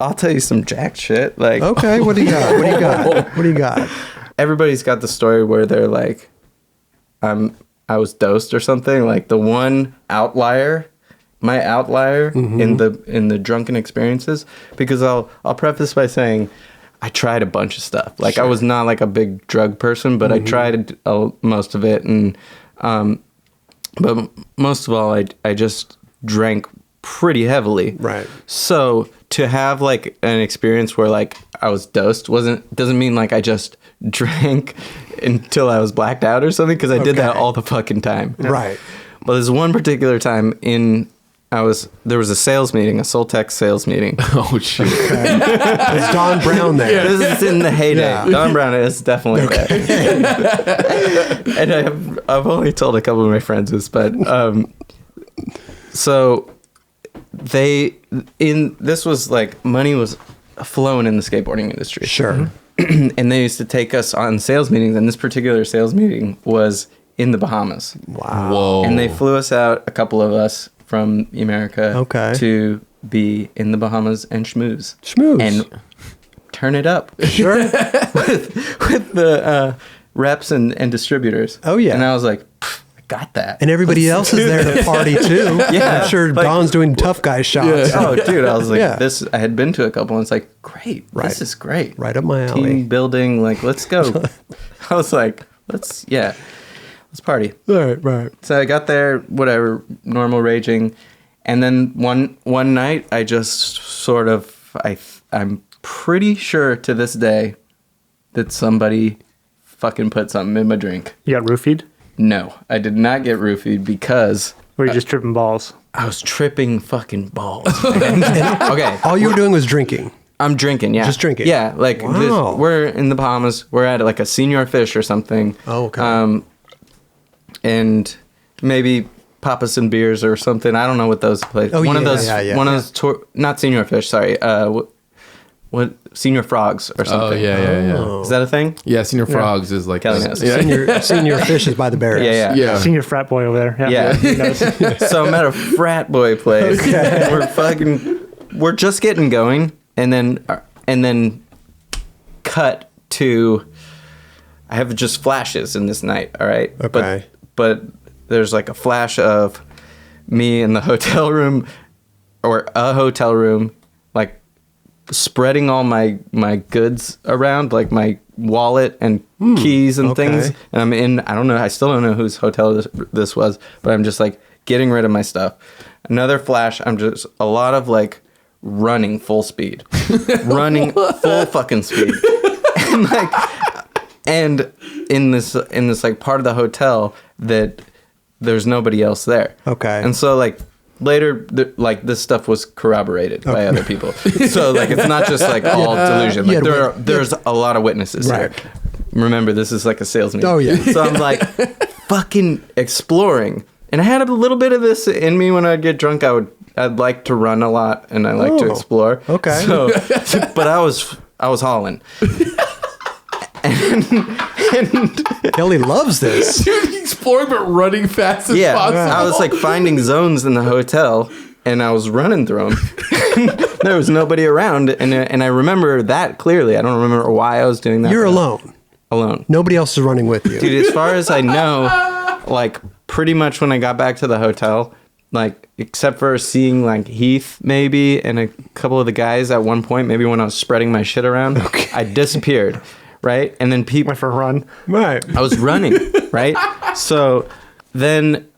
I'll tell you some jack shit. Like, Okay, what do you got? What do you got? everybody's got the story where they're like, I was dosed or something. Like the one outlier, my outlier in the drunken experiences, because I'll preface by saying I tried a bunch of stuff. Like I was not like a big drug person, but I tried most of it, and but most of all, I just drank pretty heavily. Right. So to have like an experience where like I was dosed doesn't mean like I just drank until I was blacked out or something, because I did that all the fucking time. Right. But there's one particular time there was a sales meeting, a Soltech sales meeting. Oh shit! It's Don Brown there. This is in the heyday. Yeah. Don Brown is definitely there. And I've only told a couple of my friends this, but so this was like money was flowing in the skateboarding industry. Sure. And they used to take us on sales meetings, and this particular sales meeting was in the Bahamas. Wow. Whoa! And they flew us out, a couple of us from America, to be in the Bahamas and schmooze. And turn it up. Sure. with the reps and distributors. Oh, yeah. And I was like, I got that. And everybody else is there to party too. Yeah. I'm sure Like, Don's doing tough guy shots. oh, dude, I was like, Yeah. I had been to a couple, and it's like, great. Right. This is great. Right up my alley. Team building, like, let's go. I was like, let's party. Right. So I got there, whatever, normal raging. And then one night, I just sort of, I'm pretty sure to this day that somebody fucking put something in my drink. You got roofied? No, I did not get roofied because Or you just tripping balls? I was tripping fucking balls. Okay. All you were doing was drinking. I'm drinking, yeah. Just drinking? Yeah, like Wow. we're in the Bahamas. We're at like a Senior Fish or something. Oh, okay. And maybe Papas and Beers or something. I don't know what those places. Oh, one of yeah, those. yeah. One of those. Not Senior Fish. Sorry. What Senior Frogs or Oh something. yeah. Is that a thing? Yeah, Senior Frogs is like Kelly this. knows. Yeah. Senior fish is by the barrels. Yeah. Senior frat boy over there. Yeah. He knows. So I'm at a frat boy place. We're just getting going, and then cut to. I have just flashes in this night. All right. Okay. But there's like a flash of me in the hotel room, or a hotel room, like spreading all my goods around, like my wallet and keys and things. And I'm in, I don't know, I still don't know whose hotel this was, but I'm just like getting rid of my stuff. Another flash, I'm just a lot of like running full speed. Running full fucking speed. And in this like part of the hotel that there's nobody else there. Okay. And so like later, like this stuff was corroborated by other people. So like it's not just like all delusion. Like there's a lot of witnesses here. Remember, this is like a sales meeting. Oh yeah. So I'm like fucking exploring, and I had a little bit of this in me when I'd get drunk. I'd like to run a lot, and I like to explore. Okay. So, but I was hauling. And Kelly loves this. Dude, exploring but running fast as yeah, possible. I was like finding zones in the hotel, and I was running through them. There was nobody around, and I remember that clearly. I don't remember why I was doing that. You're alone. Alone. Nobody else is running with you. Dude, as far as I know, like pretty much when I got back to the hotel, like except for seeing like Heath maybe and a couple of the guys at one point, maybe when I was spreading my shit around, I disappeared. Right? And then people Went for a run. Right. I was running, right? So then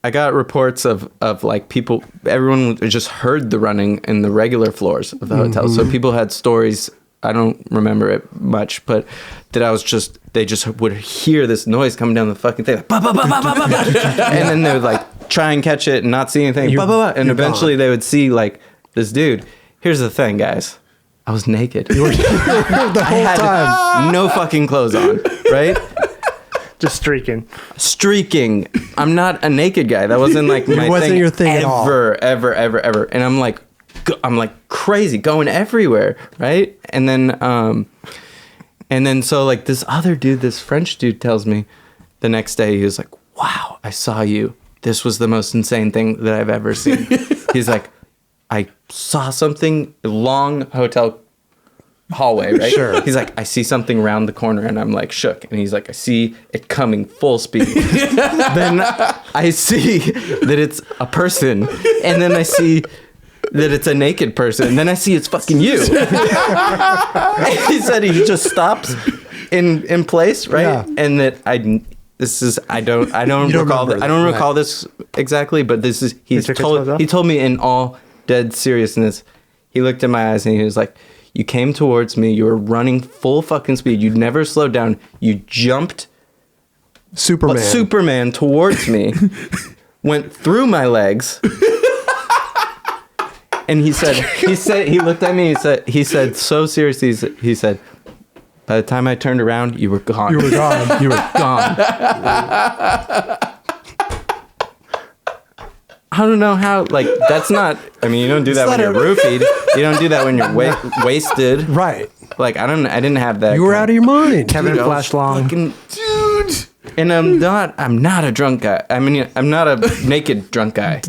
I got reports of like people, everyone just heard the running in the regular floors of the hotel. So people had stories, I don't remember it much, but that they just would hear this noise coming down the fucking thing. Like, bah, bah, bah, bah, bah, bah, bah. And then they would like try and catch it and not see anything. Bah, bah, bah. And eventually they would see like this dude. Here's the thing, guys. I was naked. The whole I had time. no fucking clothes on, right? Just streaking. I'm not a naked guy. That wasn't like my wasn't thing your thing at all. ever. And I'm like crazy, going everywhere, right? And then so like this other dude, this French dude, tells me the next day, he was like, "Wow, I saw you. This was the most insane thing that I've ever seen." He's like, I saw something, long hotel hallway, right? Sure. He's like, I see something around the corner, and I'm like shook. And he's like, I see it coming full speed. Then I see that it's a person, and then I see that it's a naked person, and then I see it's fucking you. And he said he just stops in place, right? Yeah. And that I don't recall this exactly, but this is he told me in all dead seriousness. He looked in my eyes and he was like, you came towards me, you were running full fucking speed, you never slowed down, you jumped Superman towards me, went through my legs. And he looked at me, he said so seriously, he said, by the time I turned around, you were gone. You were gone. You were gone. I don't know how, like, that's not, I mean, you don't do that when you're roofied. You don't do that when you're wasted. Right. Like, I didn't have that. You were out of your mind. Kevin flashed long. Dude. And I'm not a drunk guy. I mean, I'm not a naked drunk guy.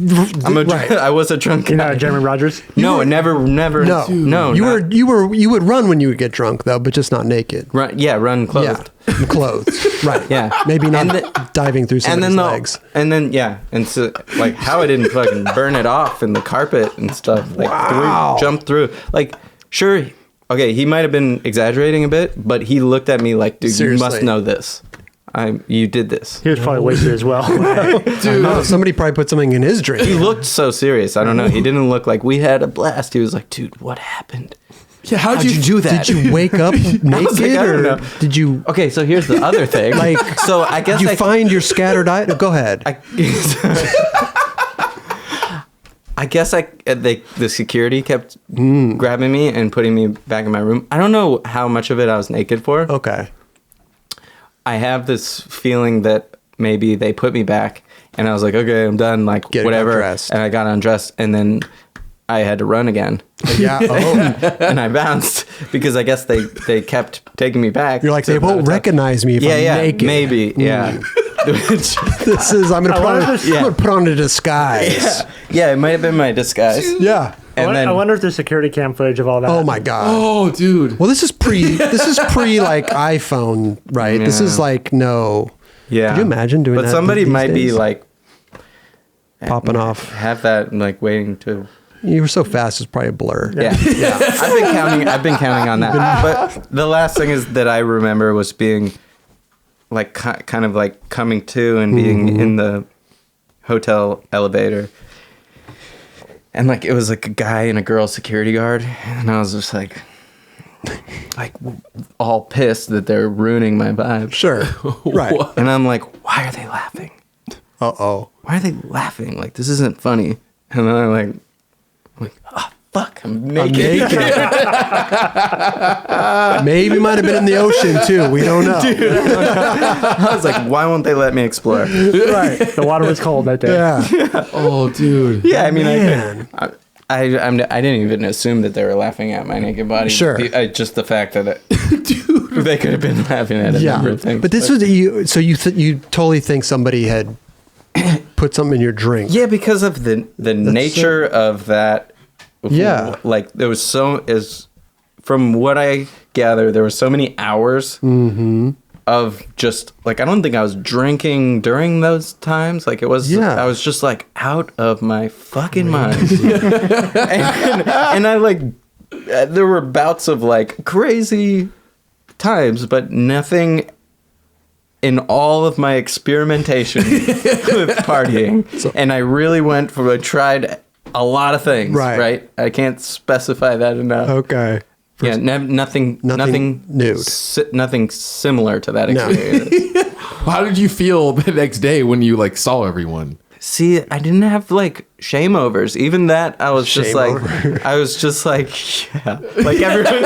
I was a drunk guy. You're not a Jeremy Rogers? No, never. No. You would run when you would get drunk though, but just not naked. Run clothed. Yeah, clothed. Right. Yeah. Maybe not diving through somebody's legs. And then and so like how I didn't fucking burn it off in the carpet and stuff. Like jumped through. Like sure, okay, he might have been exaggerating a bit, but he looked at me like, dude, Seriously. you must know this. You did this. He was probably wasted as well. Dude, somebody probably put something in his drink. He looked so serious. I don't know. He didn't look like we had a blast. He was like, dude, what happened? Yeah, How'd you do that? Did you wake up naked like, I don't or know. did you? Okay, so here's the other thing. So I guess Did you find your scattered eye? Go ahead. I guess the security kept grabbing me and putting me back in my room. I don't know how much of it I was naked for. Okay. I have this feeling that maybe they put me back and I was like, okay, I'm done, like whatever. Undressed. And I got undressed and then I had to run again. Yeah. Oh. And I bounced because I guess they kept taking me back. You're like, they won't recognize me if I'm naked. Maybe, yeah. This is, I'm going to put on a disguise. Yeah, it might have been my disguise. Yeah. And I wonder if there's security cam footage of all that. Oh my God. Oh, dude. Well, this is pre like iPhone, right? Yeah. This is like no. Yeah. Could you imagine doing that? But somebody these might be days? like popping off. Have that like waiting to. You were so fast, it's probably a blur. Yeah. I've been counting on that. But the last thing is that I remember was being like kind of like coming to and being in the hotel elevator. And like it was like a guy and a girl security guard, and I was just like all pissed that they're ruining my vibe. Sure. Right. And I'm like, why are they laughing? Uh-oh. Why are they laughing? Like this isn't funny. And then I'm like, oh fuck, I'm naked. Maybe might have been in the ocean too. We don't know. Dude, I was like, why won't they let me explore? Right. The water was cold that day. Yeah. Oh, dude. Yeah, I mean, Man. I didn't even assume that they were laughing at my naked body. Sure. Just the fact that they could have been laughing at a number of things. But this was you. So you totally think somebody had put something in your drink? Yeah, because of the nature of that. Yeah. Like there was from what I gather, there were so many hours of just like I don't think I was drinking during those times. Like it was, I was just like out of my fucking mind. and I like there were bouts of like crazy times, but nothing in all of my experimentation with partying. And I really I tried a lot of things, right? I can't specify that enough. Okay. Yeah, nothing nude. Nothing similar to that experience. How did you feel the next day when you like saw everyone? See, I didn't have like shame overs. Even that, I was just like, yeah. Like everyone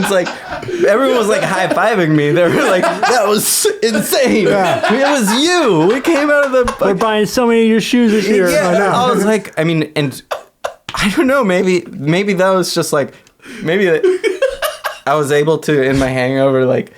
was like high fiving me. They were like, that was insane. Yeah. It was you. We came out of the. We're buying so many of your shoes this year. Yeah, I was like, I mean, and I don't know. Maybe that was just like, maybe I was able to in my hangover like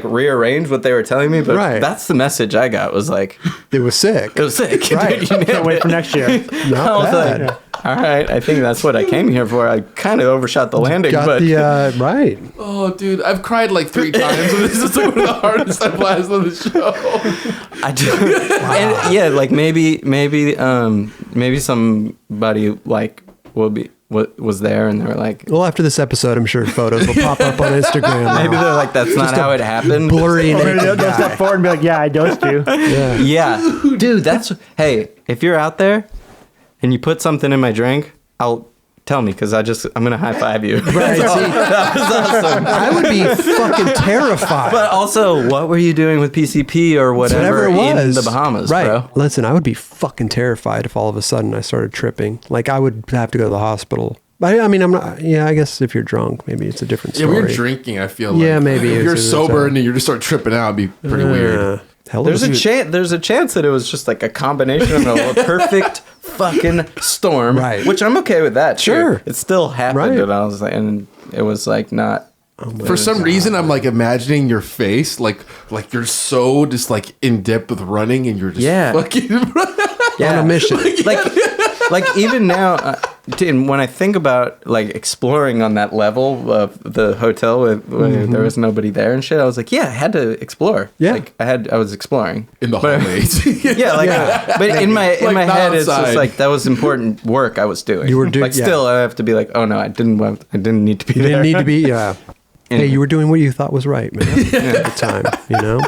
rearrange what they were telling me, but that's the message I got was like it was sick. It was sick. Right. Dude, Can't wait for next year. Not bad. All right, I think that's what I came here for. I kind of overshot the landing, Got but the right. Oh, dude, I've cried like 3 times, and this is like one of the hardest I've laughed on the show. I do. And yeah, like maybe somebody like was there, and they were like, Well, after this episode, I'm sure photos will pop up on Instagram. maybe they're like, that's not how it happened. blurry Or maybe naked they'll step guy. forward and be like, yeah, I dosed you. Yeah. Yeah, dude, that's hey. If you're out there and you put something in my drink, tell me because I'm gonna high five you. Right. See, That was awesome. I would be fucking terrified. But also, what were you doing with PCP or whatever Whatever it was. in the Bahamas, right. bro? Listen, I would be fucking terrified if all of a sudden I started tripping. Like I would have to go to the hospital. I mean, I'm not. Yeah, I guess if you're drunk, maybe it's a different Yeah, story. when you're drinking, I feel like. Yeah, maybe If it's you're a- sober and you just start tripping out, it'd be pretty weird. Hell There's of a chance. There's a chance that it was just like a combination of a perfect fucking storm, Right. Which I'm okay with that. too. Sure. It still happened, Right. and I was like, and it was like not. For some reason, I'm like imagining your face, like you're so just like in depth with running, and you're just Yeah. fucking. on a mission. like even now, dude, when I think about like exploring on that level of the hotel where there was nobody there and shit, I was like, yeah, I had to explore. Yeah. Like I was exploring in the But- hallways. Yeah, like, but in my Like, my not head, it's outside. just like that was important work I was doing. You were doing- like still, I have to be like, oh no, I didn't need to be You there. didn't need to be. Yeah. Hey, you were doing what you thought was right, man. At the time, you know.